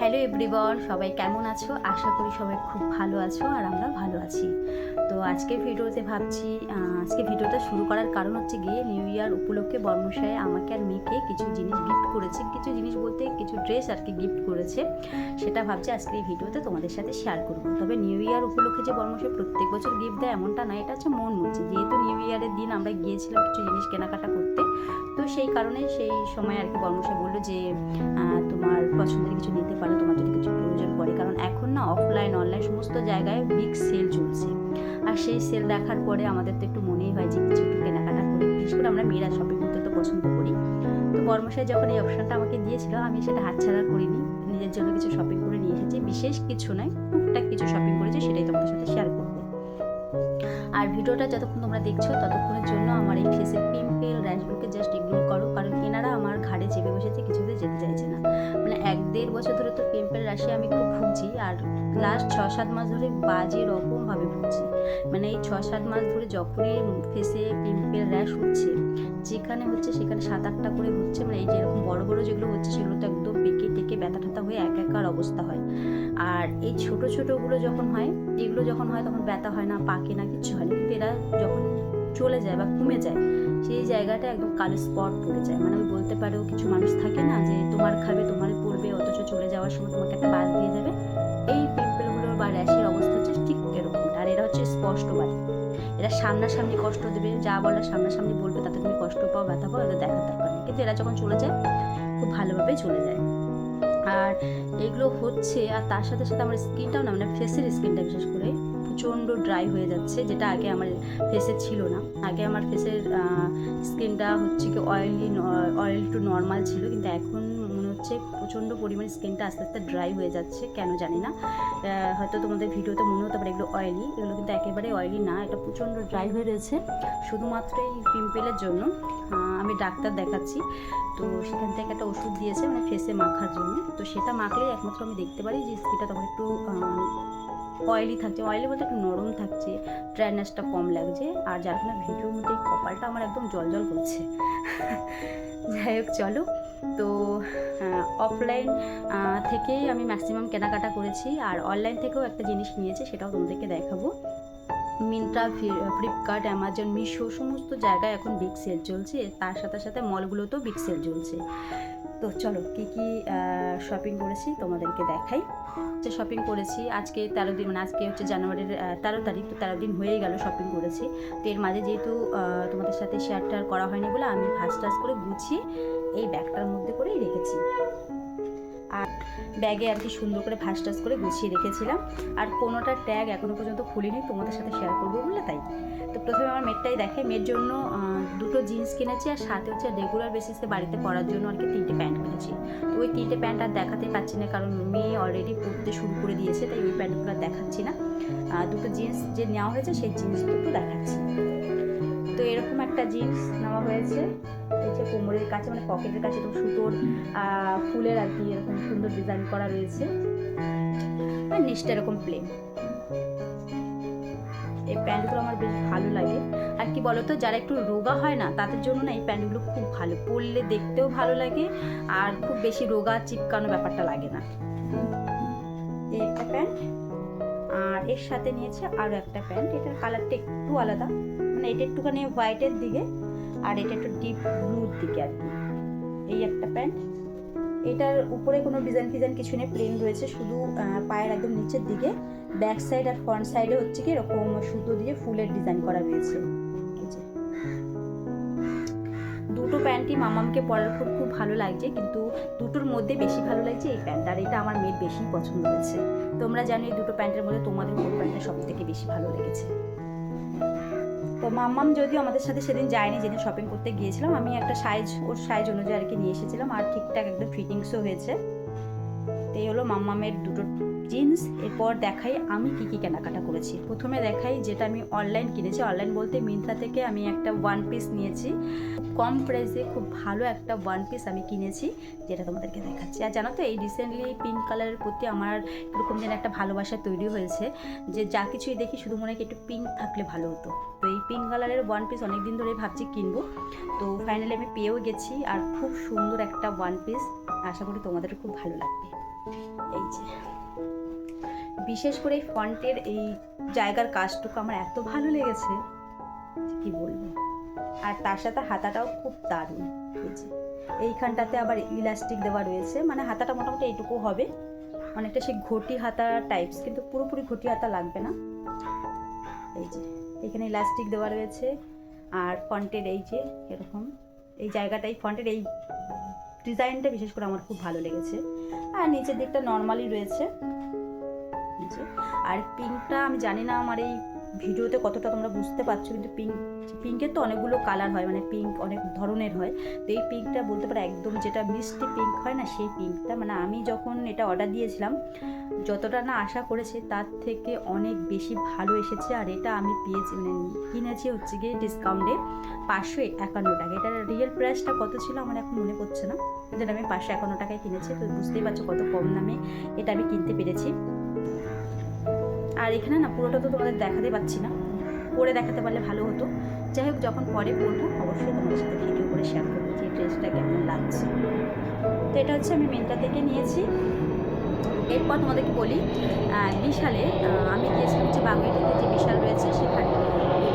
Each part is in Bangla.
হ্যালো এভরিওয়ান, সবাই কেমন আছো? আশা করি সবাই খুব ভালো আছো আর আমরা ভালো আছি। তো আজকের ভিডিওটা শুরু করার কারণ হচ্ছে গিয়ে নিউ ইয়ার উপলক্ষে বর্মশাই আমাকে আর মেয়েকে কিছু জিনিস গিফট করেছে। কিছু জিনিস বলতে কিছু ড্রেস আর কি গিফট করেছে, সেটা ভাবছি আজকে এই ভিডিওতে তোমাদের সাথে শেয়ার করবো। তবে নিউ ইয়ার উপলক্ষে যে বর্মশাই প্রত্যেক বছর গিফট দেয় এমনটা না, এটা হচ্ছে মন মর্জি। যেহেতু নিউ ইয়ারের দিন আমরা গিয়েছিলাম কিছু জিনিস কেনাকাটা করতে, তো সেই কারণে সেই সময় আর কি বর্মশাই বললো যে তোমার পছন্দের কিছু নিতে পারো, তোমার যদি কিছু প্রয়োজন পড়ে। কারণ এখন না অফলাইন অনলাইন সমস্ত জায়গায় বিগ সেল চলছে, আর সেই সেল দেখার পরে আমাদের তো একটু মনেই হয় যে কিছু একটু কেনাকাটা করি। বিশেষ করে আমরা মেয়েরা শপিং করতে তো পছন্দ করি। তো বর্মশাই যখন এই অপশনটা আমাকে দিয়েছিল, আমি সেটা হাতছাড়া করিনি, নিজের জন্য কিছু শপিং করে নিয়ে এসেছি। বিশেষ কিছু নয়, টুকটাক কিছু শপিং করেছি, সেটাই তোমাদের সাথে শেয়ার করবো। আর ভিডিওটা যতক্ষণ তোমরা দেখছো ততক্ষণের জন্য আমার এই ফেসের পিম্পল র্যাশগুলোকে জাস্ট ইগনোর করো, কারণ এনারা আমার ঘাড়ে চেপে বসেছে, কিছুতে যেতে চাইছে না। মানে 1-1.5 বছর ধরে তো পিম্পল র্যাশে আমি খুব ভুগছি, আর লাস্ট 6-7 মাস ধরে বাজে রকমভাবে ভুগছি। মানে এই 6-7 মাস ধরে যখনই ফেসে পিম্পল র্যাশ হচ্ছে, যেখানে হচ্ছে সেখানে 7-8টা করে হচ্ছে। মানে এই যে এরকম বড় বড় যেগুলো হচ্ছে সেগুলো তো একদম পেকে টেকে ব্যথা ঠাতা হয়ে একাকার অবস্থা হয়। আর এই ছোট ছোটোগুলো যখন হয়, এগুলো যখন হয় তখন ব্যথা হয় না, পাকে না, কিচ্ছু হয় না। কিন্তু এরা যখন চলে যায় বা কমে যায়, সেই জায়গাটা একদম কালো স্পট পড়ে যায়। মানে আমি বলতে পারো কিছু মানুষ থাকে না যে তোমার খাবে তোমার পড়বে, অথচ চলে যাওয়ার সময় তোমাকে একটা বাস দিয়ে যাবে। এই পিম্পলগুলোর বা র্যাশের অবস্থা হচ্ছে ঠিক এরকমটা। আর এরা হচ্ছে স্পষ্টবাদী, এরা সামনাসামনি কষ্ট দেবে, যা বলার সামনাসামনি বলবে, তাতে তুমি কষ্ট পাও ব্যথা পাও, এদের দেখার দরকার নেই। কিন্তু এরা যখন চলে যায় খুব ভালোভাবে চলে যায়। আর এগুলো হচ্ছে, আর তার সাথে সাথে আমার স্কিনটাও না, মানে ফেসের স্কিনটা বিশেষ করে প্রচণ্ড ড্রাই হয়ে যাচ্ছে, যেটা আগে আমার ফেসে ছিল না। আগে আমার ফেসের স্কিনটা হচ্ছে কি অয়েল টু নর্মাল ছিল, কিন্তু এখন মনে হচ্ছে প্রচণ্ড পরিমাণে স্কিনটা আস্তে আস্তে ড্রাই হয়ে যাচ্ছে, কেন জানি না। হয়তো তোমাদের ভিডিওতে মনে হতে পারে এগুলো অয়েলি, এগুলো কিন্তু একেবারে অয়েলি না, এটা প্রচণ্ড ড্রাই হয়ে রয়েছে শুধুমাত্র এই পিম্পলের জন্য। আমি ডাক্তার দেখাচ্ছি, তো সেখান থেকে একটা ওষুধ দিয়েছে মানে ফেসে মাখার জন্য। তো সেটা মাখলেই একমাত্র আমি দেখতে পারি যে স্কিনটা তখন একটু অয়েলি থাকছে, অয়েলি বলতে একটু নরম থাকছে, ড্রাইনেসটা কম লাগছে। আর যার ফলে ভিডিওর মধ্যে এই কপালটা আমার একদম জল করছে। যাই হোক, চলো। তো অফলাইন থেকেই আমি ম্যাক্সিমাম কেনাকাটা করেছি, আর অনলাইন থেকেও একটা জিনিস নিয়েছি, সেটাও তোমাদেরকে দেখাবো। মিন্ত্রা, ফ্লিপকার্ট, অ্যামাজন, মিশো সমস্ত জায়গায় এখন বিগ সেল চলছে, তার সাথে সাথে মলগুলোতেও বিগ সেল চলছে। তো চলো কী কী শপিং করেছি তোমাদেরকে দেখাই। যে শপিং করেছি আজকে 13 দিন, মানে আজকে হচ্ছে জানুয়ারির 13 তারিখ, তো 13 দিন হয়েই গেল শপিং করেছি। তো এর মাঝে যেহেতু তোমাদের সাথে শেয়ার করা হয়নি বলে আমি ফার্স্ট করে গুছিয়ে এই ব্যাগটার মধ্যে করেই রেখেছি। আর ব্যাগে আর কি সুন্দর করে ভাঁজ করে গুছিয়ে রেখেছিলাম, আর কোনোটা ট্যাগ এখনও পর্যন্ত খুলিনি, তোমাদের সাথে শেয়ার করবো বলে তাই। তো প্রথমে আমার মেয়েরটাই দেখে, মেয়ের জন্য 2টো জিন্স কিনেছি, আর সাথে হচ্ছে রেগুলার বেসিসে বাড়িতে পরার জন্য আর কি 3টে প্যান্ট কিনেছি। তো ওই 3টে প্যান্ট আর দেখাতে পাচ্ছি না, কারণ মেয়ে অলরেডি পরতে শুরু করে দিয়েছে, তাই ওই প্যান্টগুলো আর দেখাচ্ছি না। 2টো জিন্স যে নেওয়া হয়েছে সেই জিন্স দুটো দেখাচ্ছি। তো এরকম একটা জিন্স নেওয়া হয়েছে, এই যে কোমরের কাছে মানে পকেটের কাছে এরকম সুতোর ফুলের আর কি এরকম সুন্দর ডিজাইন করা রয়েছে, আর নিচটা এরকম প্লেন। এই প্যান্টগুলো আমার বেশ ভালো লাগে। আর কি বলতো, যারা একটু রোগা হয় না তাদের জন্য না এই প্যান্টগুলো খুব ভালো, পরলে দেখতেও ভালো লাগে, আর খুব বেশি রোগা চিপকানো ব্যাপারটা লাগে না। এই একটা প্যান্ট, আর এর সাথে নিয়েছে আরও একটা প্যান্ট, এটার কালারটা একটু আলাদা, মানে এটা একটুখানি হোয়াইটের দিকে আর এটা একটু ডিপ ব্লুর দিকে আর কি। এই একটা প্যান্ট, এটার উপরে কোনো ডিজাইন কিছু নেই, প্লেন রয়েছে, শুধু পায়ের একদম নিচের দিকে ব্যাক সাইড আর ফ্রন্ট সাইডে হচ্ছে কি এরকম সুতো দিয়ে ফুলের ডিজাইন করা রয়েছে। দুটো প্যান্টই মামামকে পরার পর খুব ভালো লাগছে, কিন্তু দুটোর মধ্যে বেশি ভালো লাগছে এই প্যান্ট, আর এটা আমার মেয়ের বেশি পছন্দ হয়েছে। তোমরা জানো এই দুটো প্যান্টের মধ্যে তোমাদের কোন প্যান্টটা সব থেকে বেশি ভালো লেগেছে? তো মাম্মাম যদিও আমাদের সাথে সেদিন যায়নি, যেদিন শপিং করতে গিয়েছিলাম, আমি একটা ওর সাইজ অনুযায়ী আর কি নিয়ে এসেছিলাম, আর ঠিকঠাক একদম ফিটিংসও হয়েছে। তো এই হলো মাম্মামের দুটো জিন্স। এরপর দেখাই আমি কি কেনাকাটা করেছি। প্রথমে দেখাই যেটা আমি অনলাইন কিনেছি, অনলাইন বলতে মিন্ত্রা থেকে আমি একটা 1 পিস নিয়েছি, কম প্রাইসে খুব ভালো একটা 1 পিস আমি কিনেছি, যেটা তোমাদেরকে দেখাচ্ছি। আর জানো তো এই রিসেন্টলি পিঙ্ক কালারের প্রতি আমার এরকম যেন একটা ভালোবাসা তৈরি হয়েছে, যে যা কিছুই দেখি শুধু মনে হয় একটু পিঙ্ক থাকলে ভালো হতো। তো এই পিঙ্ক কালারের 1 পিস অনেক দিন ধরে ভাবছি কিনবো, তো ফাইনালি আমি পেয়েও গেছি, আর খুব সুন্দর একটা 1 পিস, আশা করি তোমাদের খুব ভালো লাগবে। এই যে বিশেষ করে এই ফন্টের এই জায়গার কাজটুকু আমার এত ভালো লেগেছে কি বলবো। আর তার সাথে হাতাটাও খুব দারুণ। এই যে এইখানটাতে আবার ইলাস্টিক দেওয়া রয়েছে, মানে হাতাটা মোটামুটি এইটুকু হবে, অনেকটা সেই ঘটি হাতা টাইপস, কিন্তু পুরোপুরি ঘটি হাতা লাগবে না। এই যে এখানে ইলাস্টিক দেওয়া রয়েছে। আর ফন্টের এই যে এরকম এই জায়গাটাই ফন্টের এই ডিজাইনটা বিশেষ করে আমার খুব ভালো লেগেছে। আর নিচের দিকটা নর্মালি রয়েছে। আর পিঙ্কটা আমি জানি না আমার এই ভিডিওতে কতটা তোমরা বুঝতে পারছো, কিন্তু পিঙ্কের তো অনেকগুলো কালার হয়, মানে পিঙ্ক অনেক ধরনের হয়। তো এই পিঙ্কটা বলতে পারো একদম যেটা মিষ্টি পিঙ্ক হয় না, সেই পিঙ্কটা, মানে আমি যখন এটা অর্ডার দিয়েছিলাম যতটা না আশা করেছি তার থেকে অনেক বেশি ভালো এসেছে। আর এটা আমি পেয়েছি, মানে কিনেছি হচ্ছে গিয়ে ডিসকাউন্টে 551 টাকা। এটার রিয়েল প্রাইসটা কত ছিল আমার এখন মনে পড়ছে না, কিন্তু আমি 551 টাকায় কিনেছি। তো বুঝতেই পারছো কত কম দামে এটা আমি কিনতে পেরেছি। আর এখানে না পুরোটা তো তোমাদের দেখাতে পাচ্ছি না, পরে দেখাতে পারলে ভালো হতো। যাই হোক, যখন পরে পরবো অবশ্যই তোমাদের সাথে ভিডিও করে শেয়ার করবো যে ড্রেসটা কেমন লাগছে। তো এটা হচ্ছে আমি মিন্ত্রা থেকে নিয়েছি। এরপর তোমাদেরকে বলি, বিশালে আমি গিয়েছিলাম হচ্ছে বাগুইটিতে যে বিশাল রয়েছে সেখানে।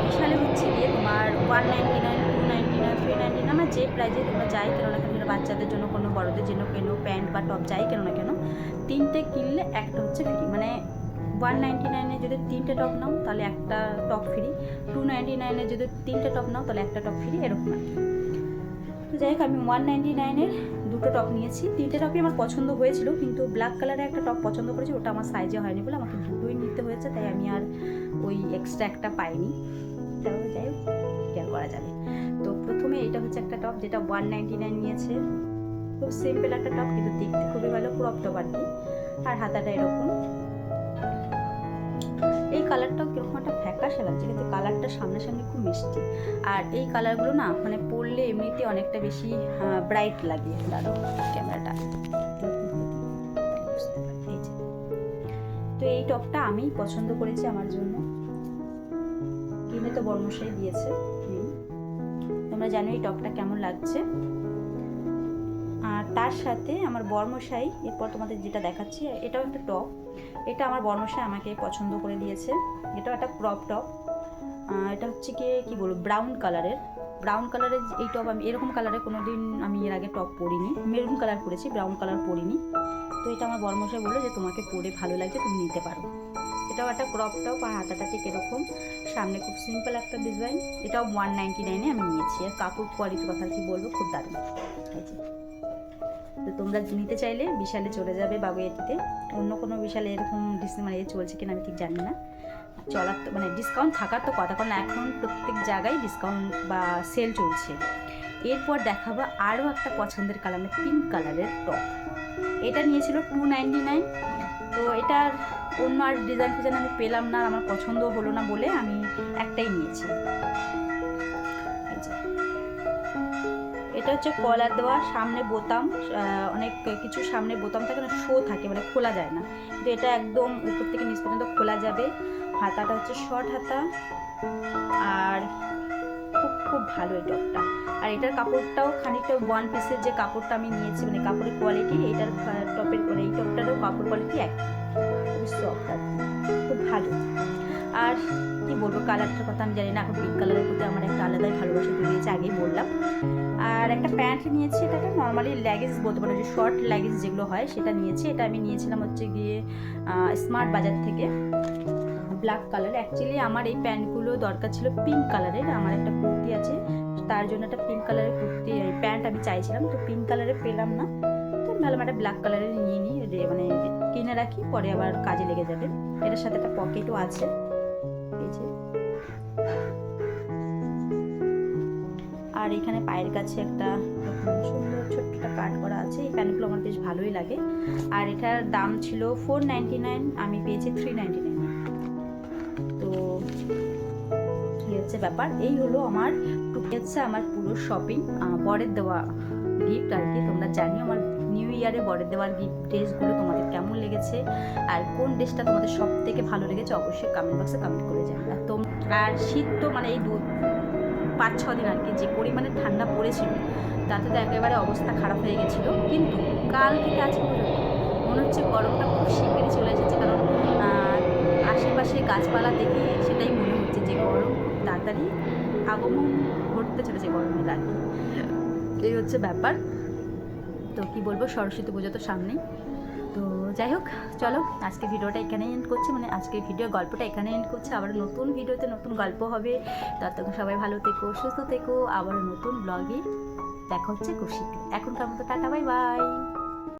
বিশালে হচ্ছে গিয়ে তোমার 199, 299, 399, আমার যে প্রাইজে তোমরা যাই কেন না কেন, বাচ্চাদের জন্য কোনো বড়দের জন্য কেন প্যান্ট বা টপ যাই কেন না কেন, 3টে কিনলে একটা হচ্ছে ফ্রি। মানে 199-এ যদি 3টে টপ নাও তাহলে একটা টপ ফ্রি, 299-এ যদি 3টে টপ নাও তাহলে একটা টপ ফ্রি, এরকম আর কি। তো যাই হোক, আমি 199-এর 2টো টপ নিয়েছি। 3টে টপই আমার পছন্দ হয়েছিল, কিন্তু ব্ল্যাক কালারের একটা টপ পছন্দ করেছি, ওটা আমার সাইজে হয়নি বলে আমাকে দুটোই নিতে হয়েছে, তাই আমি আর ওই এক্সট্রা একটা পাইনি। তাহলে যাই হোক, কেয়ার করা যাবে। তো প্রথমে এটা হচ্ছে একটা টপ যেটা 199 নিয়েছে, খুব সিম্পল একটা টপ, কিন্তু দেখতে খুবই ভালো, ক্রপ টপ আর কি। আর হাতাটা এরকম। এই কালারটাও কীরকম একটা ফ্যাকাশে লাগছে, কিন্তু কালারটা সামনাসামনি খুব মিষ্টি। আর এই কালারগুলো না মানে পরলে এমনিতে অনেকটা বেশি ব্রাইট লাগে। দাঁড়াও ক্যামেরাটা, তো এই টপটা আমি পছন্দ করেছি আমার জন্য, কিনে তো বর্মশাই দিয়েছে। তোমরা জানো এই টপটা কেমন লাগছে। আর তার সাথে আমার বর্মশাই, এরপর তোমাদের যেটা দেখাচ্ছি, এটাও একটা টপ। এটা আমার বর্মশাই আমাকে পছন্দ করে দিয়েছে। এটাও একটা ক্রপ টপ। এটা হচ্ছে কি বলবো, ব্রাউন কালারের এই টপ। আমি এরকম কালারে কোনোদিন আমি এর আগে টপ পরিনি, মেরুন কালার পরেছি, ব্রাউন কালার পরিনি। তো এটা আমার বর্মশাই বললো যে তোমাকে পরে ভালো লাগছে, তুমি নিতে পারো। এটাও একটা ক্রপ টপ, আর হাতাটা ঠিক এরকম, সামনে খুব সিম্পল একটা ডিজাইন। এটাও 199-এ আমি নিয়েছি। আর কাপড় কোয়ালিটির কথা কি বলবো, খুব দারুণ। তো তোমরা নিতে চাইলে বিশালে চলে যাবে, বাগুইয়াটিতে। অন্য কোনো বিশালে এরকম মানে চলছে কিনা আমি ঠিক জানি না। চলার তো মানে ডিসকাউন্ট থাকার তো কথা, কারণ এখন প্রত্যেক জায়গায় ডিসকাউন্ট বা সেল চলছে। এরপর দেখাবো আরও একটা পছন্দের কালার, মানে পিঙ্ক কালারের টপ। এটা নিয়েছিল 299। তো এটার অন্য আর ডিজাইন আমি পেলাম না, আমার পছন্দ হলো না বলে আমি একটাই নিয়েছি। এটা হচ্ছে কলার দেওয়া, সামনে বোতাম, অনেক কিছু সামনে বোতাম থাকে না, শো থাকে, মানে খোলা যায় না, কিন্তু এটা একদম উপর থেকে নিচ পর্যন্ত খোলা যাবে। হাতাটা হচ্ছে শর্ট হাতা, আর খুব ভালো এই টপটা। আর এটার কাপড়টাও খানিকটা ওয়ান পিসের যে কাপড়টা আমি নিয়েছি, মানে কাপড়ের কোয়ালিটি, এটার টপের মানে এই টপটারও কাপড় কোয়ালিটি খুবই সফট, খুব ভালো। আর কি বলবো, কালারটার কথা আমি জানি না, এখন পিঙ্ক কালারের প্রতি আমার একটা আলাদাই ভালোবাসা তৈরি হয়েছে, আগেই বললাম। আর একটা প্যান্ট নিয়েছি, এটা একটা নর্মালি লেগিংস বলতে পারো, যে শর্ট লেগিংস যেগুলো হয় সেটা নিয়েছি। এটা আমি নিয়েছিলাম হচ্ছে গিয়ে স্মার্ট বাজার থেকে, ব্ল্যাক কালার। অ্যাকচুয়ালি আমার এই প্যান্টগুলো দরকার ছিল পিঙ্ক কালারের, আমার একটা কুর্তি আছে, তার জন্য একটা পিঙ্ক কালারের কুর্তি প্যান্ট আমি চাইছিলাম, তো পিঙ্ক কালারে পেলাম না, তো ভাবলাম একটা ব্ল্যাক কালারের নিয়ে নিই, মানে কিনে রাখি, পরে আবার কাজে লেগে যাবে। এটার সাথে একটা পকেটও আছে, এই যে। আর এখানে পায়ের কাছে একটা সুন্দর ছোট্ট একটা কাট করা আছে। এই প্যান্টগুলো আমার বেশ ভালোই লাগে। আর এটার দাম ছিল 499, আমি পেয়েছি 399। তো এই হচ্ছে ব্যাপার। এই হলো আমার হচ্ছে আমার পুরো শপিং, বরের দেওয়া গিফট আর কি। তোমরা জানিও আমার নিউ ইয়ারে বরের দেওয়ার গিফট ড্রেসগুলো তোমাদের কেমন লেগেছে, আর কোন ড্রেসটা তোমাদের সব থেকে ভালো লেগেছে অবশ্যই কমেন্ট বক্সে কমেন্ট করে যাবে। আর শীত তো মানে এই 5-6 দিন আর কি, যে পরিমাণে ঠান্ডা পড়েছিল তাতে তো একেবারে অবস্থা খারাপ হয়ে গেছিলো, কিন্তু কাল থেকে আজকে পর্যন্ত মনে হচ্ছে গরমটা খুব শিগগিরই চলে এসেছে, কারণ আশেপাশে গাছপালা দেখে সেটাই মনে হচ্ছে যে গরম খুব তাড়াতাড়ি আগমন ঘটতে চলেছে গরমের আর কি। এই হচ্ছে ব্যাপার। তো কি বলবো, সরস্বতী পুজো তো সামনেই। তো যাই হোক, চলো আজকে ভিডিওটা এখানে এন্ড করছি, মানে আজকে ভিডিওর গল্পটা এখানে এন্ড করছি। আবার নতুন ভিডিওতে নতুন গল্প হবে। ততক্ষণ সবাই ভালো থেকো, সুস্থ থেকো। আবার নতুন ব্লগে দেখা হচ্ছে খুব শীঘ্রই। এখনকার মতো টাটা, বাই বাই।